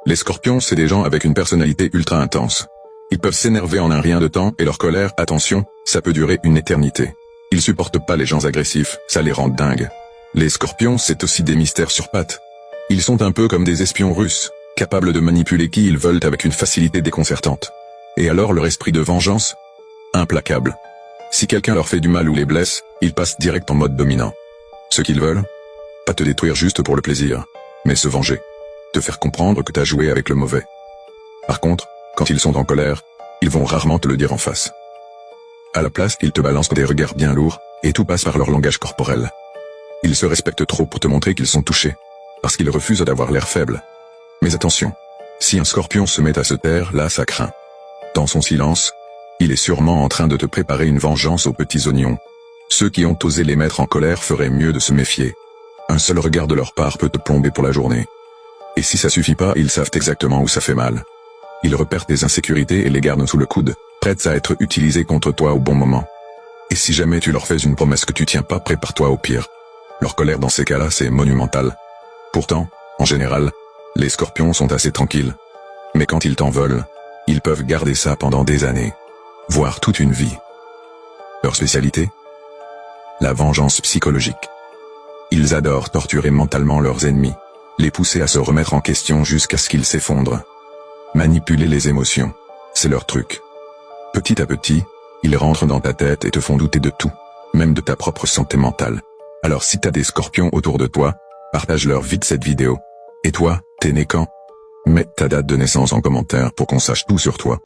Les scorpions, c'est des gens avec une personnalité ultra intense. Ils peuvent s'énerver en un rien de temps et leur colère, attention, ça peut durer une éternité. Ils supportent pas les gens agressifs, ça les rend dingues. Les scorpions, c'est aussi des mystères sur pattes. Ils sont un peu comme des espions russes, capables de manipuler qui ils veulent avec une facilité déconcertante. Et alors leur esprit de vengeance? Implacable. Si quelqu'un leur fait du mal ou les blesse, ils passent direct en mode dominant. Ce qu'ils veulent? Pas te détruire juste pour le plaisir, mais se venger. Te faire comprendre que t'as joué avec le mauvais. Par contre, quand ils sont en colère, ils vont rarement te le dire en face. À la place, ils te balancent des regards bien lourds, et tout passe par leur langage corporel. Ils se respectent trop pour te montrer qu'ils sont touchés, parce qu'ils refusent d'avoir l'air faible. Mais attention, si un scorpion se met à se taire, là ça craint. Dans son silence, il est sûrement en train de te préparer une vengeance aux petits oignons. Ceux qui ont osé les mettre en colère feraient mieux de se méfier. Un seul regard de leur part peut te plomber pour la journée. Et si ça suffit pas, ils savent exactement où ça fait mal. Ils repèrent tes insécurités et les gardent sous le coude, prêtes à être utilisées contre toi au bon moment. Et si jamais tu leur fais une promesse que tu tiens pas, prépare-toi au pire. Leur colère dans ces cas-là, c'est monumental. Pourtant, en général, les scorpions sont assez tranquilles. Mais quand ils t'en veulent, ils peuvent garder ça pendant des années, voire toute une vie. Leur spécialité? La vengeance psychologique. Ils adorent torturer mentalement leurs ennemis, les pousser à se remettre en question jusqu'à ce qu'ils s'effondrent. Manipuler les émotions, c'est leur truc. Petit à petit, ils rentrent dans ta tête et te font douter de tout, même de ta propre santé mentale. Alors si t'as des scorpions autour de toi, partage-leur vite cette vidéo. Et toi, t'es né quand? Mets ta date de naissance en commentaire pour qu'on sache tout sur toi.